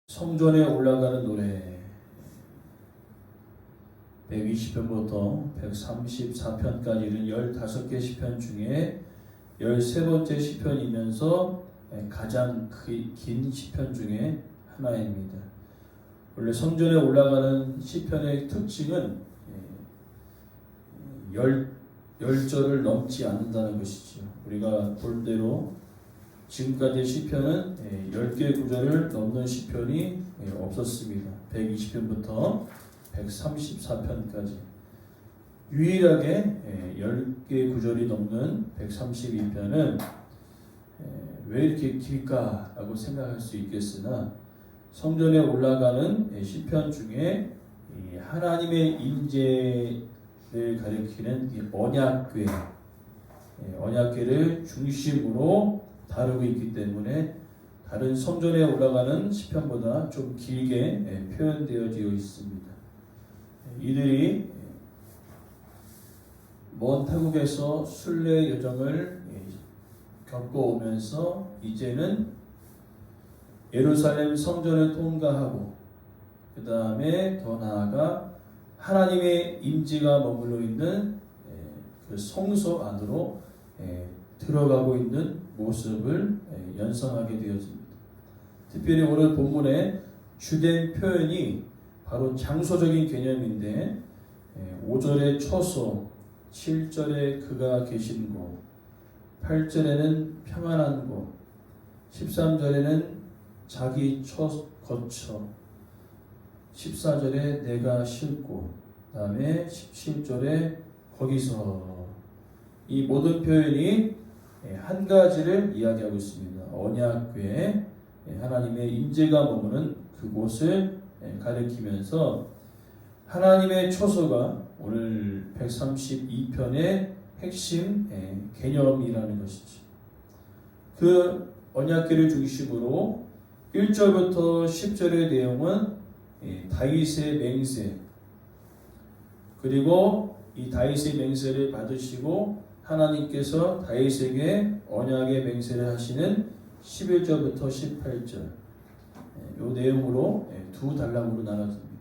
성전에 올라가는 노래 120편부터 134편까지는 15개 시편 중에 13번째 시편이면서 가장 긴 시편 중에 하나입니다. 원래 성전에 올라가는 시편의 특징은 10절을 넘지 않는다는 것이죠. 우리가 볼 대로 지금까지 시편은 10개 구절을 넘는 시편이 없었습니다. 120편부터 134편까지 유일하게 10개 구절이 넘는 132편은 왜 이렇게 길까라고 생각할 수 있겠으나 성전에 올라가는 시편 중에 하나님의 임재를 가리키는 언약궤를 중심으로 다루고 있기 때문에 다른 성전에 올라가는 시편보다 좀 길게 표현되어져 있습니다. 이들이 먼 타국에서 순례 여정을 겪어오면서 이제는 예루살렘 성전을 통과하고 그 다음에 더 나아가 하나님의 임재가 머물러 있는 그 성소 안으로 들어가고 있는 모습을 연상하게 되어집니다. 특별히 오늘 본문에 주된 표현이 바로 장소적인 개념인데 5절에 처소, 7절에 그가 계신 곳, 8절에는 평안한 곳, 13절에는 자기 거처, 14절에 내가 쉴 곳, 그 다음에 17절에 거기서, 이 모든 표현이 한 가지를 이야기하고 있습니다. 언약궤, 하나님의 임재가 머무는 그곳을 가리키면서 하나님의 초소가 오늘 132편의 핵심 개념이라는 것이죠. 그 언약궤를 중심으로 1절부터 10절의 내용은 다윗의 맹세, 그리고 이 다윗의 맹세를 받으시고 하나님께서 다윗에게 언약의 맹세를 하시는 11절부터 18절 이 내용으로 두 단락으로 나눠집니다.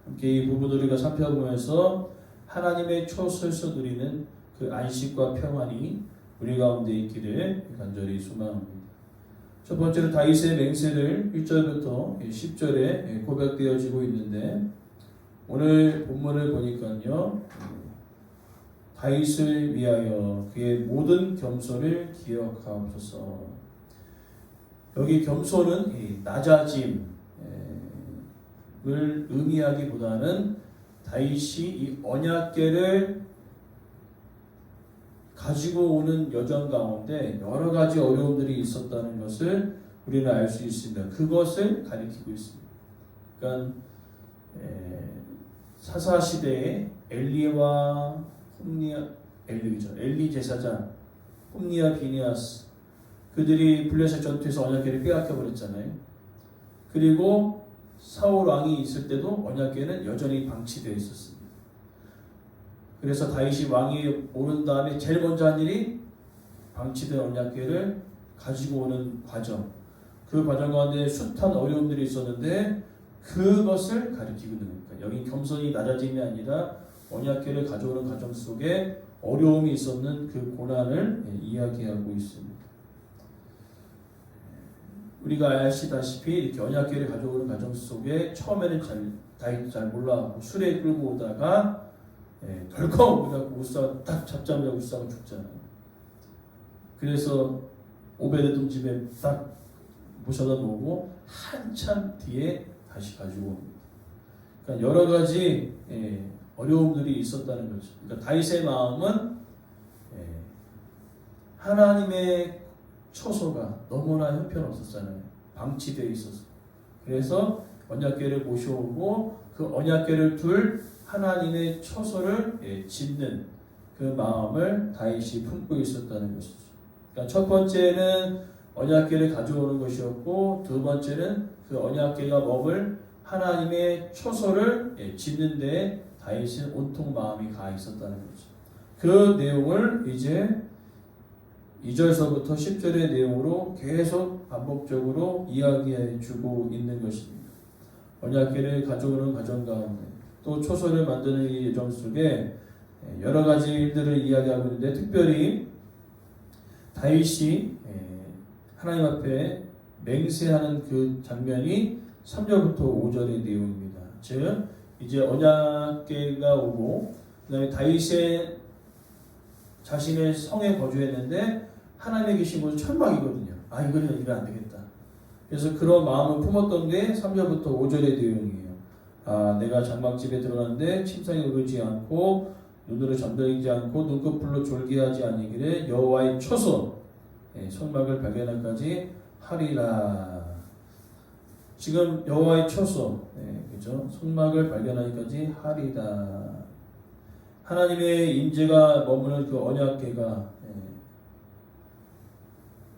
함께 이 부분을 우리가 살펴보면서 하나님의 초소에서 누리는 그 안식과 평안이 우리 가운데 있기를 간절히 소망합니다. 첫 번째로 다윗의 맹세를 1절부터 10절에 고백되어지고 있는데 오늘 본문을 보니까요, 다윗을 위하여 그의 모든 겸손을 기억하옵소서. 여기 겸손은 낮아짐을 의미하기보다는 다윗이 이 언약궤를 가지고 오는 여정 가운데 여러 가지 어려움들이 있었다는 것을 우리는 알 수 있습니다. 그것을 가리키고 있습니다. 그러니까 사사 시대에 엘리와 엘리 제사장, 홈니와 비니아스, 그들이 블레셋 전투에서 언약궤를 빼앗겨 버렸잖아요. 그리고 사울 왕이 있을 때도 언약궤는 여전히 방치되어 있었습니다. 그래서 다윗이 왕이 오른 다음에 제일 먼저 한 일이 방치된 언약궤를 가지고 오는 과정, 그 과정 가운데 숱한 어려움들이 있었는데 그것을 가리키고 있는 겁니다. 여기 겸손이 낮아짐이 아니라 언약궤를 가져오는 과정 속에 어려움이 있었는 그 고난을 이야기하고 있습니다. 우리가 아시다시피 이렇게 언약궤를 가져오는 과정 속에 처음에는 다윗도 잘 몰라하고 수레에 끌고 오다가 덜컹 그래갖고 우사가 딱 잡자마자 우사가 죽잖아요. 그래서 오베드돔 집에 딱 모셔다 놓고 한참 뒤에 다시 가지고 옵니다. 그러니까 여러 가지 어려움들이 있었다는 거죠. 그러니까 다윗의 마음은 하나님의 처소가 너무나 형편없었잖아요. 방치되어 있어서. 그래서 언약궤를 모셔오고 그 언약궤를 둘 하나님의 처소를 짓는 그 마음을 다윗이 품고 있었다는 것이죠. 그러니까 첫 번째는 언약궤를 가져오는 것이었고 두 번째는 그 언약궤가 머물 하나님의 처소를 짓는 데 다윗은 온통 마음이 가 있었다는 거죠. 그 내용을 이제 2절서부터 10절의 내용으로 계속 반복적으로 이야기해 주고 있는 것입니다. 언약궤를 가져오는 과정 가운데 또 초소를 만드는 이 예정 속에 여러 가지 일들을 이야기하고 있는데 특별히 다윗이 하나님 앞에 맹세하는 그 장면이 3절부터 5절의 내용입니다. 즉 이제 언약궤가 오고 그 다음에 다윗의 자신의 성에 거주했는데 하나님의 계신 곳은 천막이거든요. 이거는 이러면 안 되겠다. 그래서 그런 마음을 품었던 게 3절부터 5절의 내용이에요. 내가 장막집에 들어갔는데 침상에 오르지 않고 눈으로 잠들지 않고 눈꺼풀로 졸기하지 아니기를 여호와의 초소 성막을 발견하기까지 하리라. 지금 여호와의 초소 그죠? 성막을 발견하기까지 하리라. 하나님의 임재가 머무는 그 언약궤가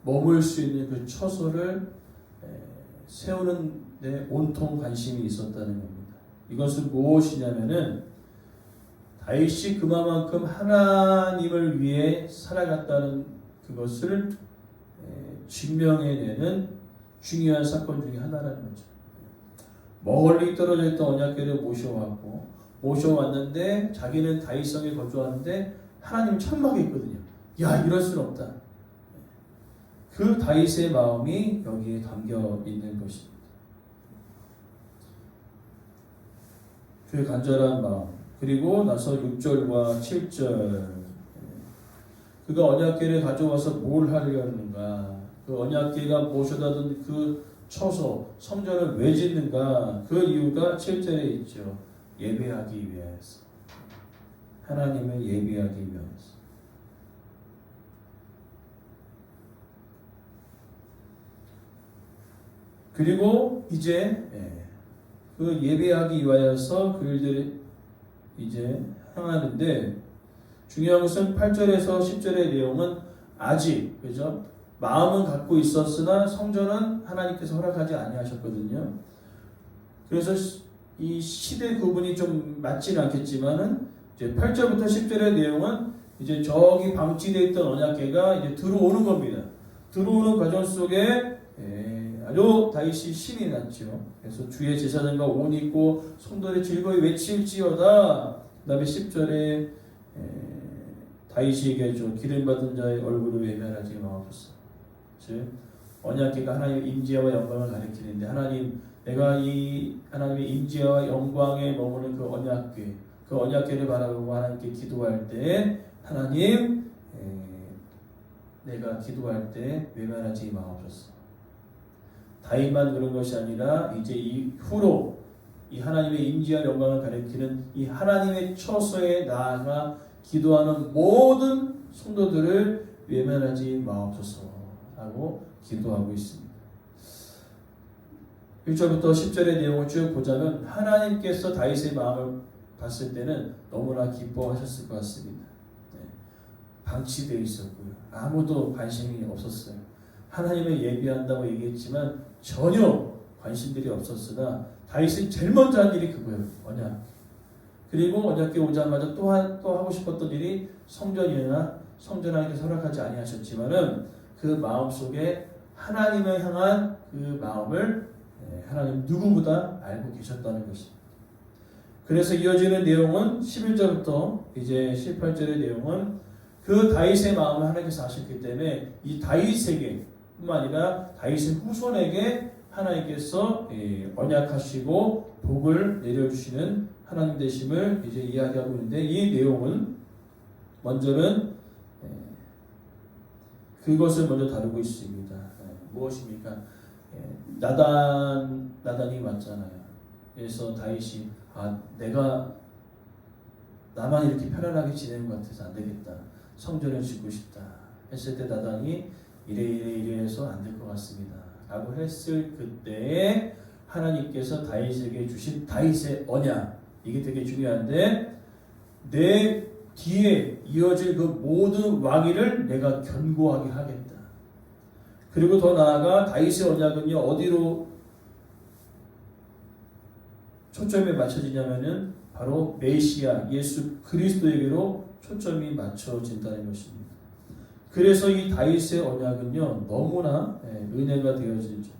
머물 수 있는 그 처소를 세우는 데 온통 관심이 있었다는 겁니다. 이것은 무엇이냐면은 다윗이 그만큼 하나님을 위해 살아갔다는 그것을 증명해내는 중요한 사건 중에 하나라는 거죠. 멀리 떨어져 있던 언약궤를 모셔왔는데 자기는 다윗성에 거주하는데 하나님 천막에 있거든요. 이럴 수는 없다. 그 다윗의 마음이 여기에 담겨 있는 것입니다. 그의 간절한 마음. 그리고 나서 6절과 7절 그가 언약궤를 가져와서 뭘 하려는가? 그 언약궤가 모셔다던 그 처소 성전을 왜 짓는가? 그 이유가 7절에 있죠. 예배하기 위해서. 하나님을 예배하기 위해서. 그리고 이제 그 예배하기 위하여서 그들이 이제 향하는데 중요한 것은 8절에서 10절의 내용은 아직 그죠? 마음은 갖고 있었으나 성전은 하나님께서 허락하지 아니하셨거든요. 그래서 이 시대 구분이 좀 맞지는 않겠지만은 이제 8절부터 10절의 내용은 이제 저기 방치되어 있던 언약궤가 이제 들어오는 겁니다. 들어오는 과정 속에 아주 다윗이 신이 났죠. 그래서 주의 제사장과 옷 입고 성도를 즐거이 외칠지어다. 그 다음에 10절에 다윗이 얘기하죠. 기름받은 자의 얼굴을 외면하지 마옵소서. 즉 언약궤가 하나님의 임재와 영광을 가리키는데 내가 이 하나님의 임재와 영광에 머무는 그 언약궤, 그 언약궤를 바라보고 하나님께 기도할 때 하나님 내가 기도할 때 외면하지 마옵소서. 다윗만 그런 것이 아니라 이제 이후로 이 하나님의 임재와 영광을 가리키는 이 하나님의 처소에 나아가 기도하는 모든 성도들을 외면하지 마옵소서라고 기도하고 있습니다. 1절부터 10절의 내용을 쭉 보자면 하나님께서 다윗의 마음을 봤을 때는 너무나 기뻐하셨을 것 같습니다. 방치되어 있었고요. 아무도 관심이 없었어요. 하나님을 예배한다고 얘기했지만 전혀 관심들이 없었으나 다윗이 제일 먼저 한 일이 그거예요. 언약. 그리고 언약궤 오자마자 또 하고 싶었던 일이 성전이나 성전 하나님께서 허락하지 아니하셨지만은 그 마음 속에 하나님을 향한 그 마음을 하나님 누구보다 알고 계셨다는 것입니다. 그래서 이어지는 내용은 11절부터 이제 18절의 내용은 그 다윗의 마음을 하나님께서 아셨기 때문에 이 다윗에게 뿐만 아니라 다윗의 후손에게 하나님께서 언약하시고 복을 내려주시는 하나님 되심을 이제 이야기하고 있는데 이 내용은 먼저는 그것을 먼저 다루고 있습니다. 무엇입니까? 나단이 맞잖아요. 그래서 다윗이 내가 나만 이렇게 편안하게 지내는 것 같아서 안 되겠다. 성전을 짓고 싶다. 했을 때 나단이 이래 해서 안 될 것 같습니다. 라고 했을 그때에 하나님께서 다윗에게 주신 다윗의 언약 이게 되게 중요한데 내 뒤에 이어질 그 모든 왕위를 내가 견고하게 하겠다. 그리고 더 나아가 다윗의 언약은요 어디로 초점이 맞춰지냐면은 바로 메시아 예수 그리스도에게로 초점이 맞춰진다는 것입니다. 그래서 이 다윗의 언약은요 너무나 은혜가 되어지죠.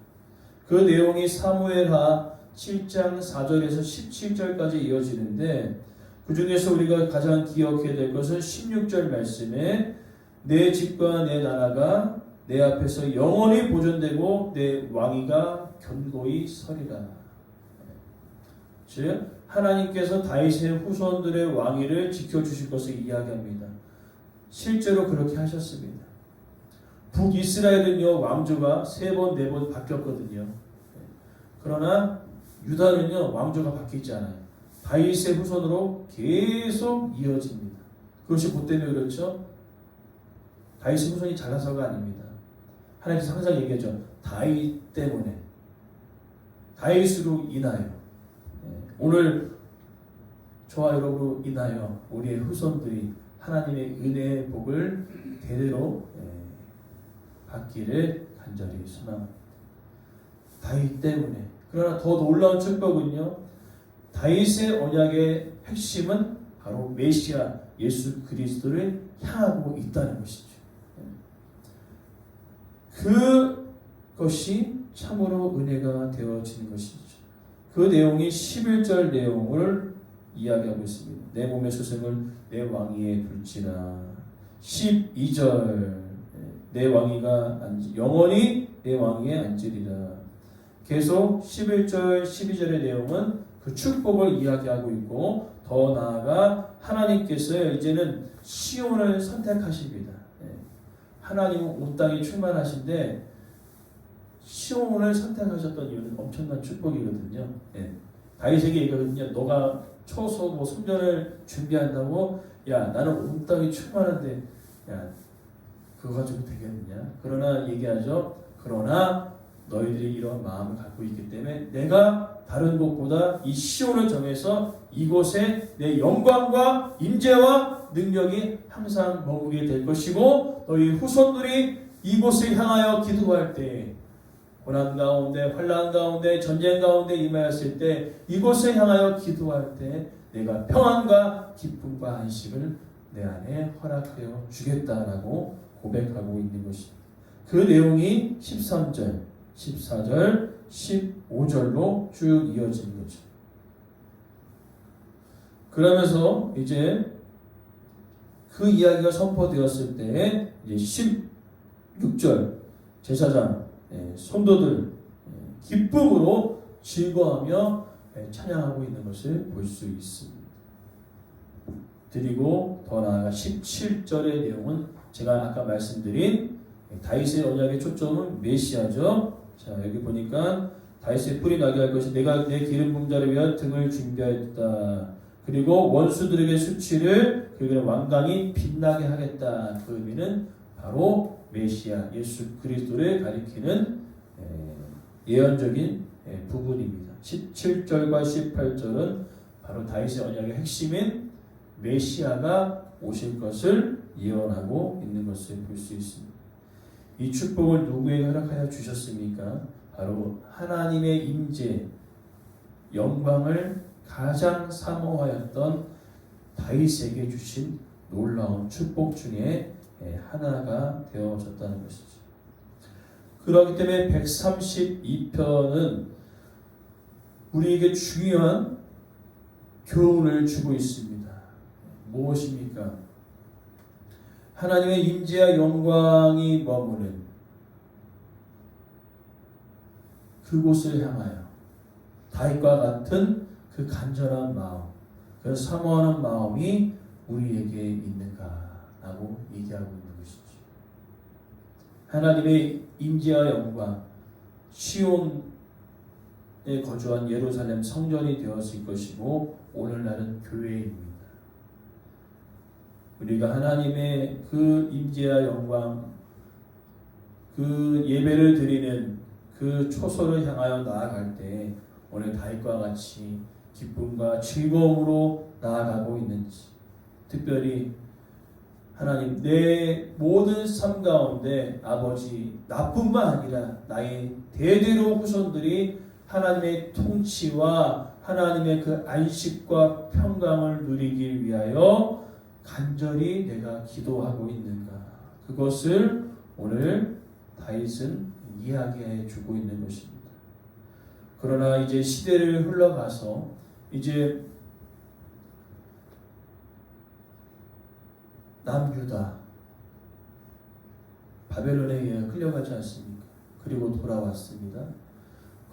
그 내용이 사무엘하 7장 4절에서 17절까지 이어지는데 그 중에서 우리가 가장 기억해야 될 것은 16절 말씀에 내 집과 내 나라가 내 앞에서 영원히 보존되고 내 왕위가 견고히 서리라. 즉 하나님께서 다윗의 후손들의 왕위를 지켜주실 것을 이야기합니다. 실제로 그렇게 하셨습니다. 북이스라엘은요 왕조가 3번 4번 바뀌었거든요. 그러나 유다는요 왕조가 바뀌지 않아요. 다윗의 후손으로 계속 이어집니다. 그것이 뭐 때문에 그렇죠? 다윗의 후손이 잘나서가 아닙니다. 하나님께서 항상 얘기하죠. 다윗 때문에, 다윗으로 인하여, 오늘 저와 여러분으로 인하여 우리의 후손들이 하나님의 은혜의 복을 대대로 받기를 간절히 소망합니다. 다윗 때문에. 그러나 더 놀라운 축복은요, 다윗의 언약의 핵심은 바로 메시아 예수 그리스도를 향하고 있다는 것이죠. 그것이 참으로 은혜가 되어지는 것이죠. 그 내용이 11절 내용을 이야기하고 있습니다. 내 몸의 소생을 내 왕위에 둘지라. 12절 내 왕위가 영원히 내 왕위에 앉으리라. 계속 11절 12절의 내용은 그 축복을 이야기하고 있고 더 나아가 하나님께서 이제는 시온을 선택하십니다. 하나님은 온 땅에 충만하신데 시온을 선택하셨던 이유는 엄청난 축복이거든요. 다윗에게 얘기하거든요. 너가 초소 뭐 성전을 준비한다고 야 나는 온 땅이 충만한데 야 그거 가지고 되겠느냐. 그러나 얘기하죠. 그러나 너희들이 이런 마음을 갖고 있기 때문에 내가 다른 곳보다 이 시온을 정해서 이곳에 내 영광과 임재와 능력이 항상 머무게 될 것이고 너희 후손들이 이곳을 향하여 기도할 때 고난 가운데 환난 가운데 전쟁 가운데 임하였을 때 이곳을 향하여 기도할 때 내가 평안과 기쁨과 안식을 내 안에 허락하여 주겠다라고 고백하고 있는 것입니다. 그 내용이 13절, 14절, 15절로 쭉 이어지는 거죠. 그러면서 이제 그 이야기가 선포되었을 때 이제 16절 제사장 성도들 기쁨으로 즐거워하며 찬양하고 있는 것을 볼 수 있습니다. 그리고 더 나아가 17절의 내용은 제가 아까 말씀드린 다윗의 언약의 초점은 메시아죠. 자 여기 보니까 다윗의 뿔이 나게 할 것이 내가 내 기름 분자를 위하여 등을 준비하였다. 그리고 원수들에게 수치를 그에게 완강히 빛나게 하겠다. 그 의미는 바로 메시아 예수 그리스도를 가리키는 예언적인 부분입니다. 17절과 18절은 바로 다윗의 언약의 핵심인 메시아가 오실 것을 예언하고 있는 것을 볼 수 있습니다. 이 축복을 누구에게 허락하여 주셨습니까? 바로 하나님의 임재, 영광을 가장 사모하였던 다윗에게 주신 놀라운 축복 중에 하나가 되어졌다는 것이죠. 그렇기 때문에 132편은 우리에게 중요한 교훈을 주고 있습니다. 무엇입니까? 하나님의 임재와 영광이 머무는 그곳을 향하여 다윗과 같은 그 간절한 마음, 그 사모하는 마음이 우리에게 있는가라고 얘기하고 있는 것이죠. 하나님의 임재와 영광, 시온에 거주한 예루살렘 성전이 되었을 것이고 오늘날은 교회입니다. 우리가 하나님의 그 임재와 영광, 그 예배를 드리는 그 초소를 향하여 나아갈 때 오늘 다윗과 같이 기쁨과 즐거움으로 나아가고 있는지, 특별히 하나님 내 모든 삶 가운데 아버지 나뿐만 아니라 나의 대대로 후손들이 하나님의 통치와 하나님의 그 안식과 평강을 누리기 위하여 간절히 내가 기도하고 있는가. 그것을 오늘 다윗은 이야기해 주고 있는 것입니다. 그러나 이제 시대를 흘러가서 이제 남유다 바벨론에 의해 끌려가지 않습니까? 그리고 돌아왔습니다.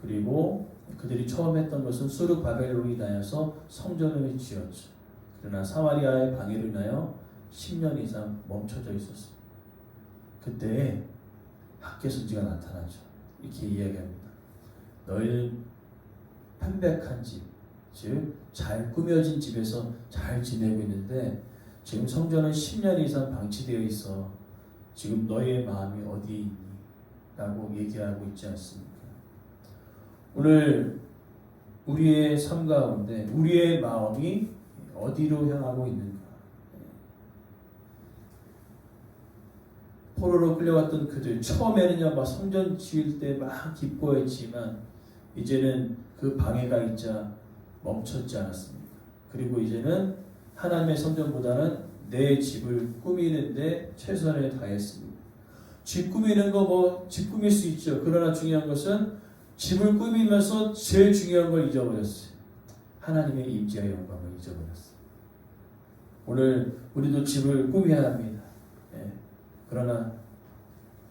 그리고 그들이 처음 했던 것은 수르 바벨론이 인하여서 성전을 지었죠. 그러나 사마리아의 방해로 인하여 10년 이상 멈춰져 있었습니다. 그때 학개 선지가 나타나죠. 이렇게 이야기합니다. 너희는 편백한 집, 즉 잘 꾸며진 집에서 잘 지내고 있는데 지금 성전은 10년 이상 방치되어 있어. 지금 너희의 마음이 어디에 있니? 라고 얘기하고 있지 않습니까? 오늘 우리의 삶 가운데 우리의 마음이 어디로 향하고 있는가? 포로로 끌려갔던 그들, 처음에는요 막 성전 지을 때 막 기뻐했지만 이제는 그 방해가 있자 멈췄지 않았습니까? 그리고 이제는 하나님의 성전보다는 내 집을 꾸미는데 최선을 다했습니다. 집 꾸미는 거 집 꾸밀 수 있죠. 그러나 중요한 것은 집을 꾸미면서 제일 중요한 걸 잊어버렸어요. 하나님의 임재와 영광을 잊어버렸어요. 오늘 우리도 집을 꾸며야 합니다. 그러나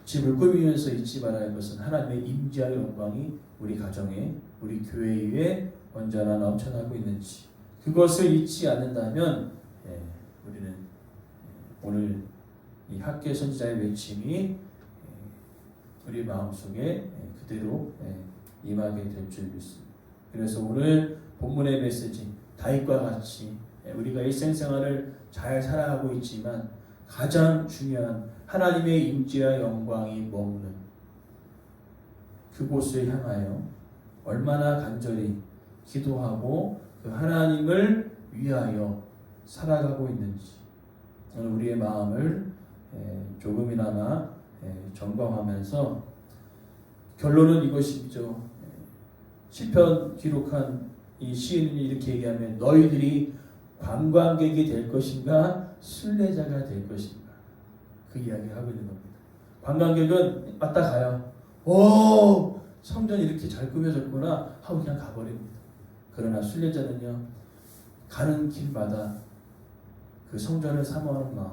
집을 꾸미면서 잊지 말아야 할 것은 하나님의 임재와 영광이 우리 가정에, 우리 교회에 언제나 넘쳐나고 있는지 그것을 잊지 않는다면 우리는 오늘 이 학개 선지자의 외침이 우리 마음속에 그대로 임하게 될 줄 믿습니다. 그래서 오늘 본문의 메시지 다윗과 같이 우리가 일생생활을 잘 살아가고 있지만 가장 중요한 하나님의 임재와 영광이 머무는 그곳을 향하여 얼마나 간절히 기도하고 그 하나님을 위하여 살아가고 있는지 오늘 우리의 마음을 조금이나마 점검하면서 결론은 이것이죠. 시편 기록한 이 시인이 이렇게 얘기하면 너희들이 관광객이 될 것인가 순례자가 될 것인가 그 이야기를 하고 있는 겁니다. 관광객은 왔다 가요. 오 성전이 이렇게 잘 꾸며졌구나 하고 그냥 가버립니다. 그러나 순례자는요 가는 길마다 그 성전을 사모하는 마음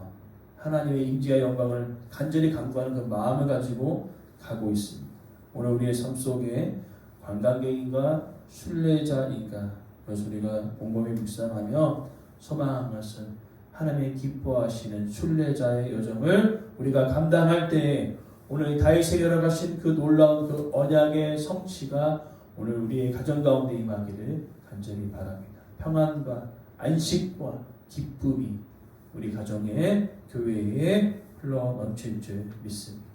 하나님의 임재와 영광을 간절히 간구하는 그 마음을 가지고 가고 있습니다. 오늘 우리의 삶 속에 관광객인가 순례자인가 그래서 우리가 곰곰이 묵상하며 소망한 것은 하나님의 기뻐하시는 순례자의 여정을 우리가 감당할 때 오늘 다윗에게 열어가신 그 놀라운 그 언약의 성취가 오늘 우리의 가정 가운데 임하기를 간절히 바랍니다. 평안과 안식과 기쁨이 우리 가정에 교회에 흘러 넘칠 줄 믿습니다.